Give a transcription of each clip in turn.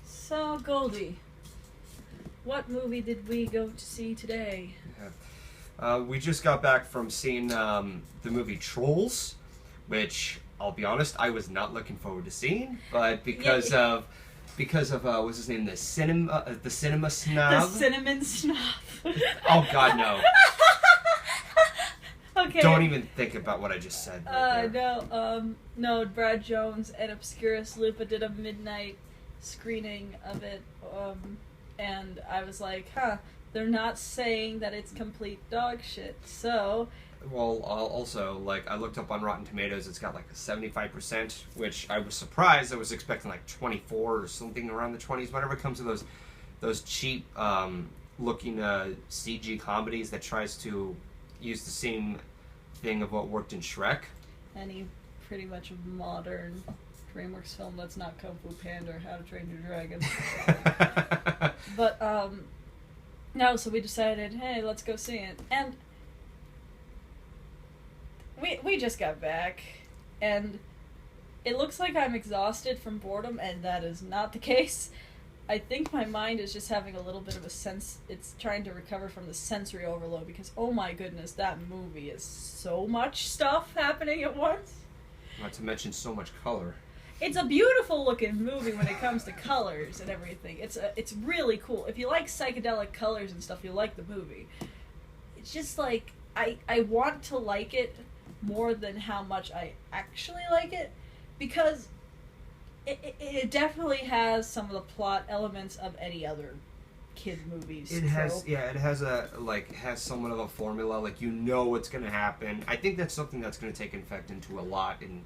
So, Goldie, what movie did we go to see today? We just got back from seeing the movie Trolls, which I'll be honest, I was not looking forward to seeing, but because of what's his name, the cinema snob. The cinnamon snob. Oh God, no! Okay. Don't even think about what I just said. Right there. No. Brad Jones and Obscurus Lupa did a midnight screening of it, and I was like, they're not saying that it's complete dog shit, so... Well, also, like, I looked up on Rotten Tomatoes, it's got like a 75%, which I was surprised. I was expecting like 24 or something around the 20s. Whenever it comes to those cheap looking CG comedies that tries to use the same thing of what worked in Shrek. Any pretty much modern DreamWorks film that's not Kung Fu Panda or How to Train Your Dragon. But, no, so we decided, hey, let's go see it. And we just got back, and it looks like I'm exhausted from boredom, and that is not the case. I think my mind is just having a little bit of it's trying to recover from the sensory overload, because, oh my goodness, that movie is so much stuff happening at once. Not to mention so much color. It's a beautiful looking movie when it comes to colors and everything. It's really cool. If you like psychedelic colors and stuff, you'll like the movie. It's just like, I want to like it more than how much I actually like it, because it definitely has some of the plot elements of any other kid movies. It has somewhat of a formula, like you know what's going to happen. I think that's something that's going to take effect into a lot in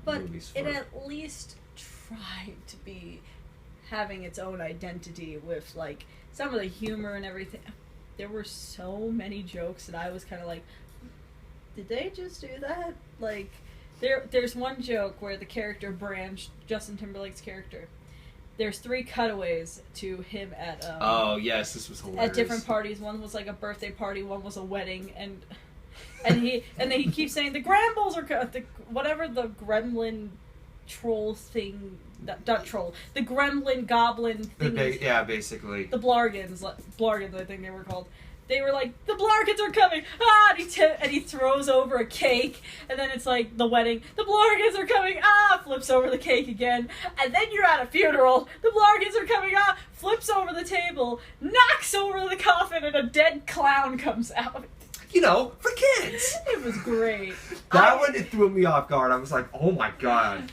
movies. But it at least tried to be having its own identity with, like, some of the humor and everything. There were so many jokes that I was kind of like, did they just do that? Like, there's one joke where the character Branch, Justin Timberlake's character, there's 3 cutaways to him at oh yes, this was hilarious. At different parties. One was like a birthday party, one was a wedding, and then he keeps saying the Grambles are whatever the gremlin troll thing, not troll, the gremlin goblin thing. Yeah, basically. The Blargans, I think they were called. They were like, the Blargans are coming! And he throws over a cake, and then it's like, the wedding, the Blargans are coming! Flips over the cake again, and then you're at a funeral, the Blargans are coming! Flips over the table, knocks over the coffin, and a dead clown comes out. You know, for kids! It was great. That one, it threw me off guard. I was like, oh my God.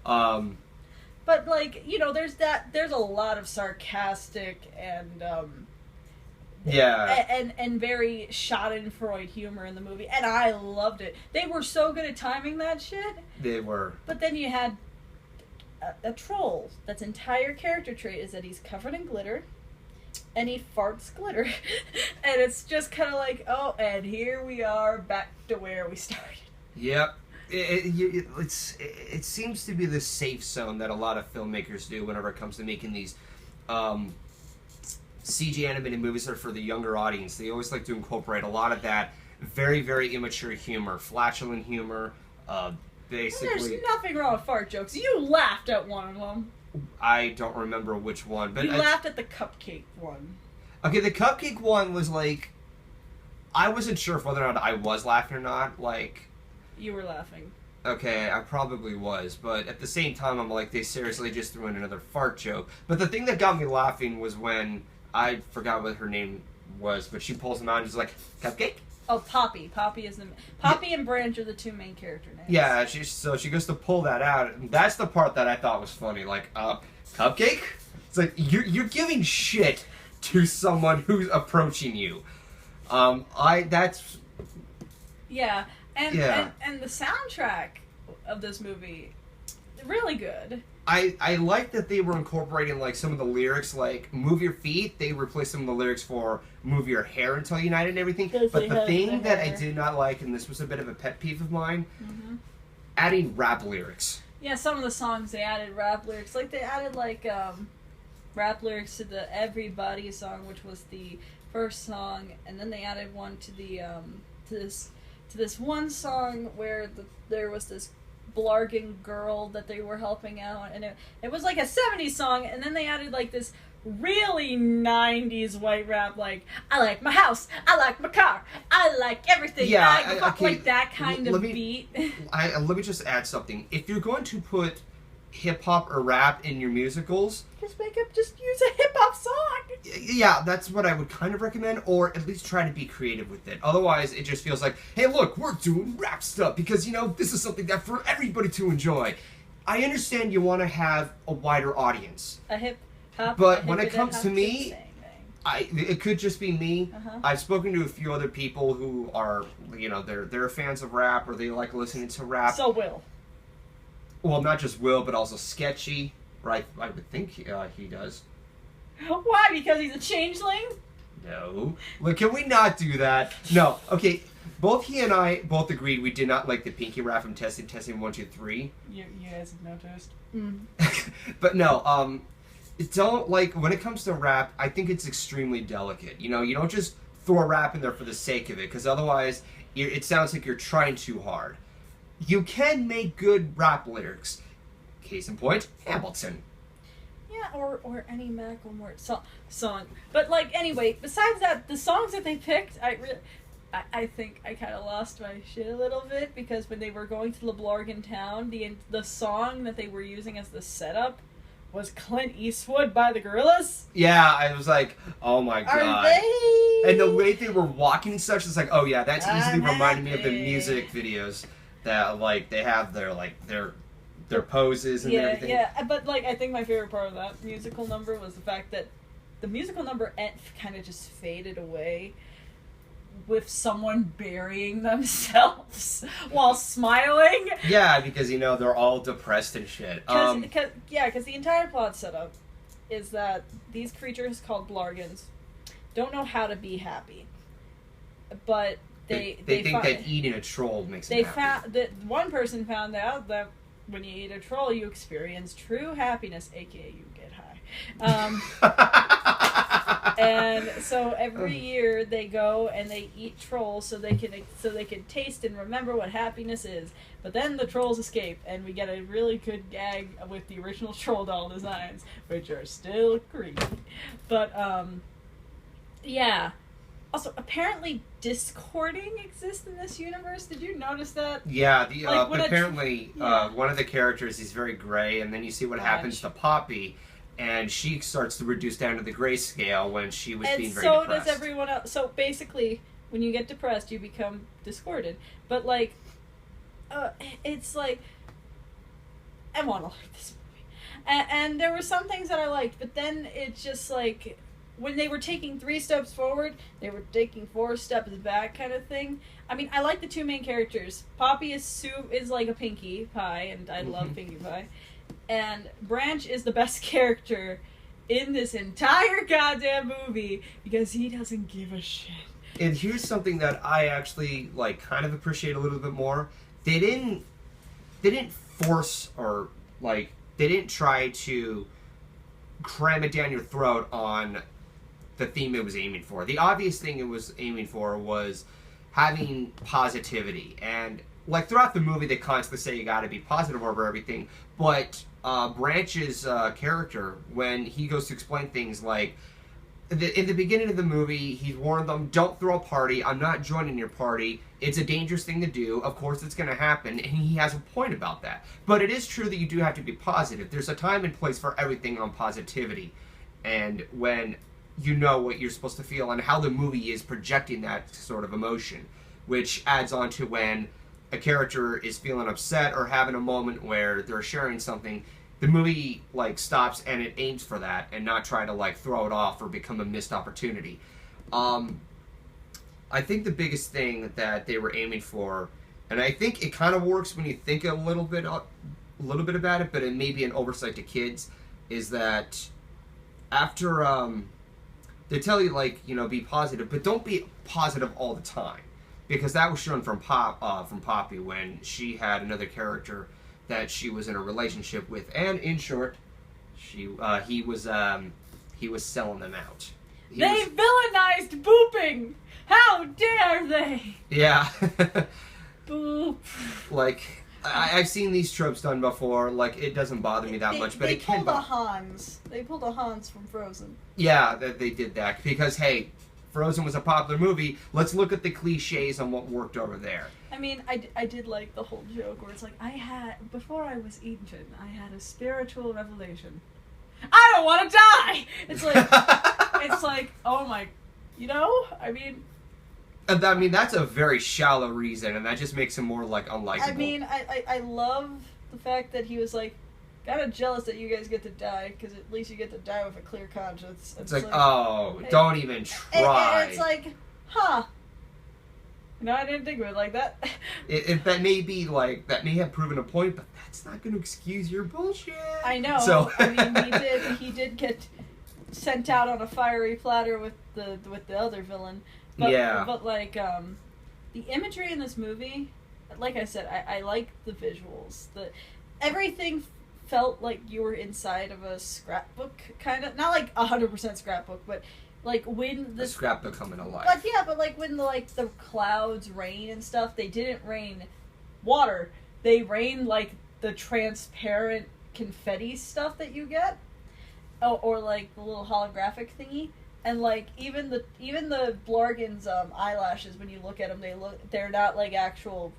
But, like, you know, there's a lot of sarcastic and, yeah. And very schadenfreude humor in the movie, and I loved it. They were so good at timing that shit. They were. But then you had a troll. That's entire character trait is that he's covered in glitter, and he farts glitter. And it's just kind of like, oh, and here we are back to where we started. Yep. It seems to be the safe zone that a lot of filmmakers do whenever it comes to making these CG animated movies that are for the younger audience. They always like to incorporate a lot of that very, very immature humor, flatulent humor, basically. There's nothing wrong with fart jokes. You laughed at one of them. I don't remember which one, but you laughed at the cupcake one. Okay, the cupcake one was like, I wasn't sure whether or not I was laughing or not. Like, you were laughing. Okay, I probably was, but at the same time, I'm like, they seriously just threw in another fart joke. But the thing that got me laughing was when, I forgot what her name was, but she pulls him out and is like, cupcake? Oh, Poppy. Poppy and Branch are the 2 main character names. Yeah, so she goes to pull that out, and that's the part that I thought was funny. Like, cupcake? It's like, you're giving shit to someone who's approaching you. Yeah, and the soundtrack of this movie, really good. I like that they were incorporating like some of the lyrics, like "move your feet." They replaced some of the lyrics for "move your hair until united" and everything. Yes, But they the have thing the that I hair. did not like, and this was a bit of a pet peeve of mine, Mm-hmm. adding rap lyrics. Yeah, some of the songs they added rap lyrics. Like they added like rap lyrics to the "Everybody" song, which was the first song, and then they added one to the to this one song where there was this blarging girl that they were helping out, and it was like a 70s song, and then they added like this really 90s white rap, like "I like my house, I like my car, I like everything." Yeah, I, okay, like that kind of beat. Let me just add something. If you're going to put hip hop or rap in your musicals, just use a hip hop song. yeah, that's what I would kind of recommend, or at least try to be creative with it. Otherwise, it just feels like, hey, look, we're doing rap stuff because, this is something that for everybody to enjoy. I understand you want to have a wider audience. A hip hop. But when it comes to me, bang. it could just be me. Uh-huh. I've spoken to a few other people who are, they're fans of rap, or they like listening to rap. So Will. Well, not just Will, but also Sketchy, right? I would think he does. Why? Because he's a changeling? No. Look, can we not do that? No. Okay, both he and I both agreed we did not like the pinky rap from Testing 1, 2, 3. You guys have noticed. But no, don't, like, when it comes to rap, I think it's extremely delicate. You don't just throw a rap in there for the sake of it, because otherwise it sounds like you're trying too hard. You can make good rap lyrics. Case in point, Hamilton. Yeah, or any Macklemore song. But, like, anyway, besides that, the songs that they picked, I think I kind of lost my shit a little bit, because when they were going to Leblargan Town, the song that they were using as the setup was Clint Eastwood by the Gorillaz. Yeah, I was like, oh my god. Are they? And the way they were walking and such, it's like, oh yeah, that's easily I'm reminding me of the happy. music videos that, like, they have their poses and everything. Yeah, but, like, I think my favorite part of that musical number was the fact that the musical number kind of just faded away with someone burying themselves while smiling. Yeah, because, they're all depressed and shit. Because the entire plot setup is that these creatures called Blargans don't know how to be happy, but they think that eating a troll makes them happy. found that one person found out that when you eat a troll, you experience true happiness, aka you get high. And so every year they go and they eat trolls so they can taste and remember what happiness is. But then the trolls escape, and we get a really good gag with the original troll doll designs, which are still creepy. But yeah. Also, apparently discording exists in this universe. Did you notice that? Yeah, Like, apparently one of the characters is very gray, and then you see what happens to Poppy, and she starts to reduce down to the grayscale when she was being very depressed. And so does everyone else. So basically, when you get depressed, you become discordant. But, like, it's like, I want to like this movie. And there were some things that I liked, but then it's just like, when they were taking 3 steps forward, they were taking 4 steps back, kind of thing. I mean, I like the 2 main characters. Poppy is like a Pinkie Pie, and I love Pinkie Pie. And Branch is the best character in this entire goddamn movie because he doesn't give a shit. And here's something that I actually kind of appreciate a little bit more. They didn't force, or they didn't try to cram it down your throat on the theme it was aiming for. The obvious thing it was aiming for was having positivity, and throughout the movie they constantly say you gotta be positive over everything, but Branch's character, when he goes to explain things in the beginning of the movie, he's warned them, don't throw a party, I'm not joining your party, it's a dangerous thing to do, of course it's going to happen, and he has a point about that. But it is true that you do have to be positive. There's a time and place for everything on positivity, and when you know what you're supposed to feel and how the movie is projecting that sort of emotion, which adds on to when a character is feeling upset or having a moment where they're sharing something, the movie stops and it aims for that and not try to throw it off or become a missed opportunity. I think the biggest thing that they were aiming for, and I think it kind of works when you think a little bit little bit about it, but it may be an oversight to kids, is that after they tell you, like, you know, be positive, but don't be positive all the time, because that was shown from Poppy when she had another character that she was in a relationship with, and in short, he was selling them out. Villainized booping. How dare they? Yeah. Boop. Like, I've seen these tropes done before. Like, it doesn't bother me that much, but it can. They pulled a Hans from Frozen. Yeah, they did that because, hey, Frozen was a popular movie. Let's look at the cliches on what worked over there. I mean, I did like the whole joke where it's like, before I was eaten, I had a spiritual revelation. I don't want to die! It's like, oh my, you know? I mean, that's a very shallow reason, and that just makes him more, like, unlikable. I mean, I love the fact that he was like, kind of jealous that you guys get to die, because at least you get to die with a clear conscience. It's like, oh, don't even try. It's like, huh. No, I didn't think of it like that. That may have proven a point, but that's not going to excuse your bullshit. I know. So I mean, he did get sent out on a fiery platter with the other villain. But, yeah. But like, the imagery in this movie, like I said, I like the visuals. Everything felt like you were inside of a scrapbook, kind of. Not like 100% scrapbook, but like when the scrapbook coming alive. But yeah, but like when the clouds rain and stuff, they didn't rain water. They rained like the transparent confetti stuff that you get, or like the little holographic thingy. And like even the Blargans eyelashes, when you look at them, they're not like actual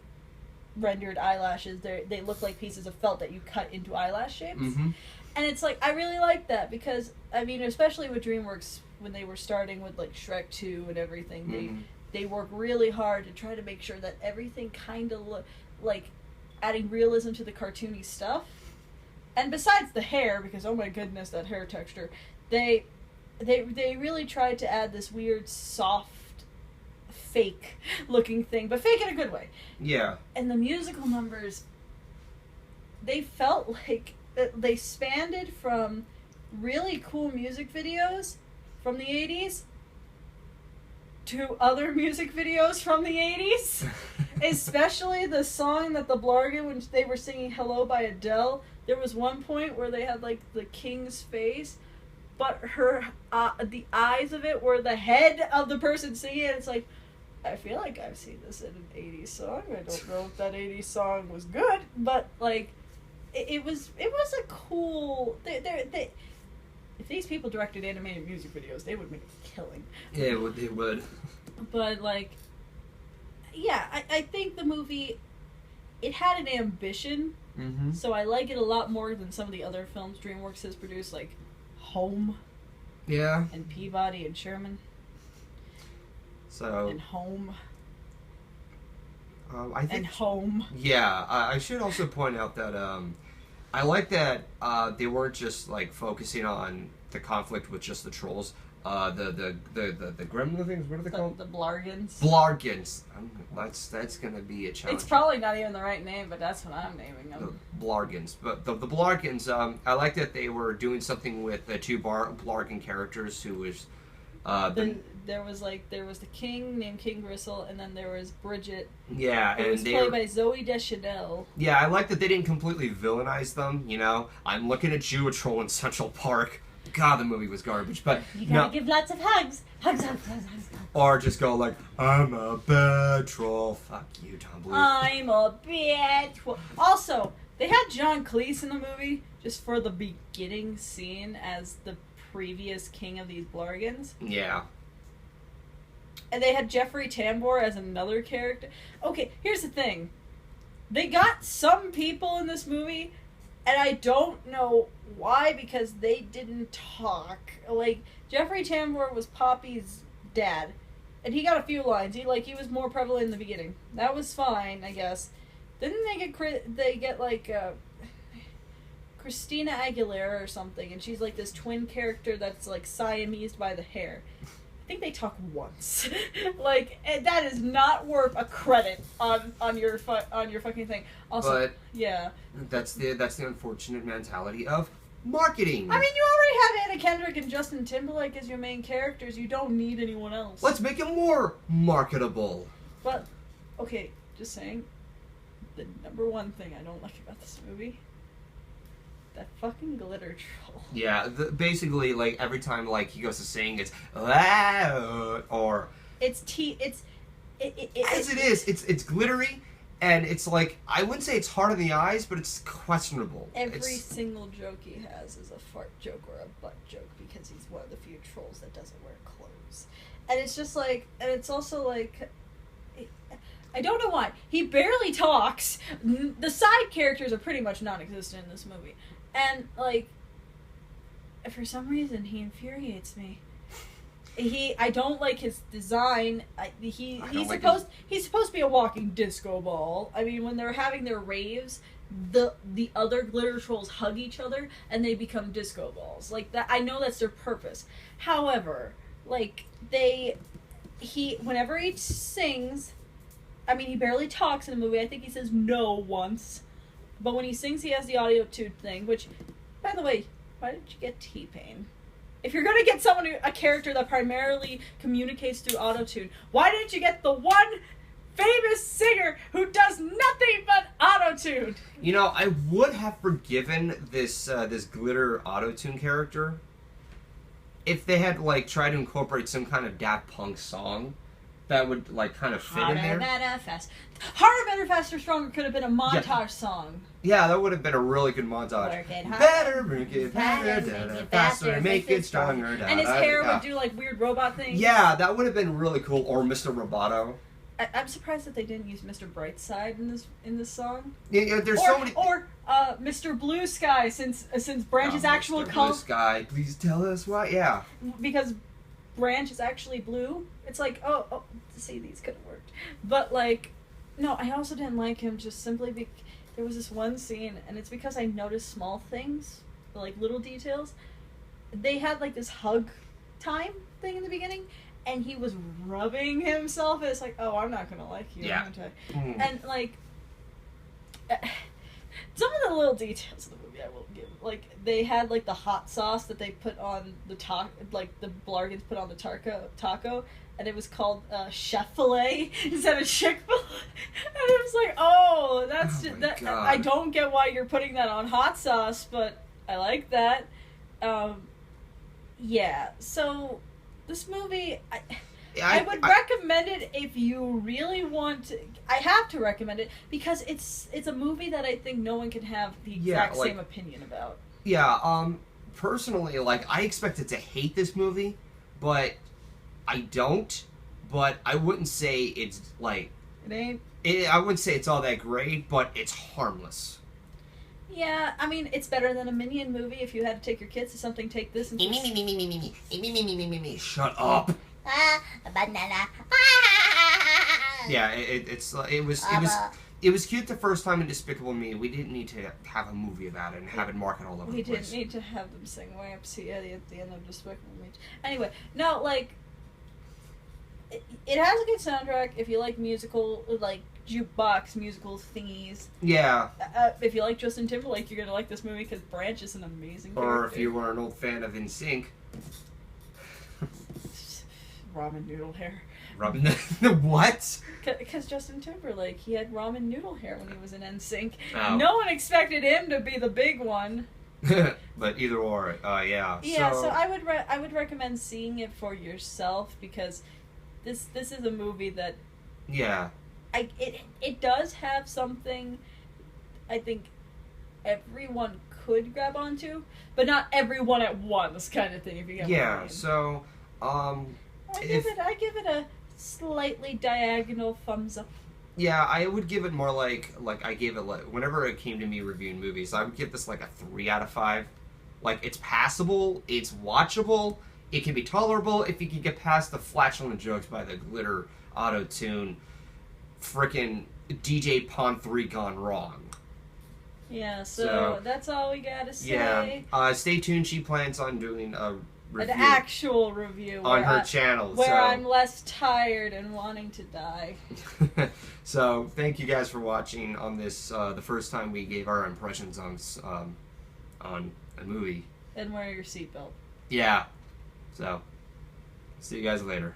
rendered eyelashes. They look like pieces of felt that you cut into eyelash shapes. Mm-hmm. And it's like, I really like that because, I mean, especially with DreamWorks, when they were starting with like Shrek 2 and everything, they work really hard to try to make sure that everything kind of like adding realism to the cartoony stuff. And besides the hair, because oh my goodness, that hair texture, they really tried to add this weird, soft, fake looking thing, but fake in a good way. Yeah. And the musical numbers, they felt like they spanned from really cool music videos from the 80s to other music videos from the 80s. Especially the song that the Blargan, when they were singing Hello by Adele, there was one point where they had like the king's face, but her the eyes of it were the head of the person singing it. It's like, I feel like I've seen this in an 80s song. I don't know if that 80s song was good, but like it was a cool. They if these people directed animated music videos, they would make a killing. Yeah, they would. But like, yeah, I think the movie, it had an ambition. Mm-hmm. So I like it a lot more than some of the other films DreamWorks has produced, like Home. Yeah. And Peabody and Sherman. So. And Home. I think. And Home. Yeah, I should also point out that I like that they weren't just like focusing on the conflict with just the trolls. The gremlin things. What are they called? The Blargans. Blargans. That's gonna be a challenge. It's probably not even the right name, but that's what I'm naming them. The Blargans, but the Blargans. I like that they were doing something with the two Blargan characters who was. There was the king named King Gristle, and then there was Bridget. Yeah, and was played by Zoe Deschanel. Yeah, I like that they didn't completely villainize them. You know, I'm looking at you, a troll in Central Park. God, the movie was garbage, but you gotta give lots of hugs. Hugs. Or just go like, I'm a bad troll. Fuck you, Tom Bluth. I'm a bad troll. Also, they had John Cleese in the movie just for the beginning scene as the previous king of these Blargans. Yeah. And they had Jeffrey Tambor as another character. Okay, here's the thing. They got some people in this movie, and I don't know why, because they didn't talk. Like, Jeffrey Tambor was Poppy's dad, and he got a few lines. He was more prevalent in the beginning. That was fine, I guess. Then they get like Christina Aguilera or something, and she's like this twin character that's like Siamese by the hair. think they talk once. Like, and that is not worth a credit on your fucking thing. Also, But yeah, that's the unfortunate mentality of marketing. I mean, you already have Anna Kendrick and Justin Timberlake as your main characters. You don't need anyone else. Let's make it more marketable. But, okay, just saying, the number one thing I don't like about this movie, that fucking glitter troll. Yeah, basically, like, every time, like, he goes to sing, it's, "Ah," or... It's as it is, it's glittery, and it's like, I wouldn't say it's hard on the eyes, but it's questionable. Every single joke he has is a fart joke or a butt joke because he's one of the few trolls that doesn't wear clothes. And it's just like, and it's also like, I don't know why. He barely talks. The side characters are pretty much non-existent in this movie. And, like, for some reason, he infuriates me. I don't like his design. He's supposed to be a walking disco ball. I mean, when they're having their raves, the other glitter trolls hug each other and they become disco balls. Like that, I know that's their purpose. However, like whenever he sings, I mean, he barely talks in the movie. I think he says no once, but when he sings, he has the audio tune thing. Which, by the way, why did you get T-Pain? If you're gonna get a character that primarily communicates through autotune, why didn't you get the one famous singer who does nothing but autotune? You know, I would have forgiven this glitter autotune character if they had, like, tried to incorporate some kind of Daft Punk song that would, like, kind of fit in there. Harder, Better, Faster, Stronger could have been a montage song. Yeah, that would have been a really good montage. Work it harder, better, make it better, faster, make it stronger. And his hair would do, like, weird robot things. Yeah, that would have been really cool. Or Mr. Roboto. I'm surprised that they didn't use Mr. Brightside in this song. Yeah, there's so many. Or Mr. Blue Sky, since Branch's actual color. Blue Sky, please tell us why. Yeah. Because Branch is actually blue. It's like, oh, see, these could have worked. But, like, no, I also didn't like him just simply because there was this one scene, and it's because I noticed small things, like little details. They had, like, this hug time thing in the beginning, and he was rubbing himself, and it's like, oh, I'm not gonna like you, aren't I? Mm. And, like, some of the little details of the movie I will give. Like, they had, like, the hot sauce that they put on the like, the Blargans put on the taco, and it was called Chef Filet instead of Chick-fil-A. And it was like, oh, that's God. I don't get why you're putting that on hot sauce, but I like that. Yeah, so this movie, I would recommend it if you really want to. I have to recommend it because it's a movie that I think no one can have the exact same opinion about. Yeah, personally, like, I expected to hate this movie, but I don't. But I wouldn't say it's, like... It ain't? I wouldn't say it's all that great, but it's harmless. Yeah, I mean, it's better than a Minion movie. If you had to take your kids to something, take this and... Shut up. Banana. Yeah, it was cute the first time in Despicable Me. We didn't need to have a movie about it and have it market all over the place. We didn't need to have them sing YMCA at the end of Despicable Me. Anyway, no, like, it has a good soundtrack if you like musical, like, jukebox musical thingies. Yeah. If you like Justin Timberlake, you're gonna like this movie because Branch is an amazing character. Or if you were an old fan of NSYNC. Ramen noodle hair. What? Because Justin Timberlake, he had ramen noodle hair when he was in NSYNC. Oh. No one expected him to be the big one. But either or, yeah. Yeah, so I would recommend seeing it for yourself because this is a movie that it does have something I think everyone could grab onto, but not everyone at once kind of thing. If you get what I mean. So I give it a slightly diagonal thumbs up. Yeah, I would give it more like I gave it, like, whenever it came to me reviewing movies, I would give this like a 3 out of 5. Like, it's passable, it's watchable, it can be tolerable if you can get past the flatulent jokes by the glitter auto-tune frickin' DJ Pond 3 gone wrong. Yeah, so that's all we gotta say. Yeah, stay tuned. She plans on doing review an actual review on her channel. where so. I'm less tired and wanting to die. So thank you guys for watching on this the first time we gave our impressions on a movie. And wear your seatbelt. Yeah. So see you guys later.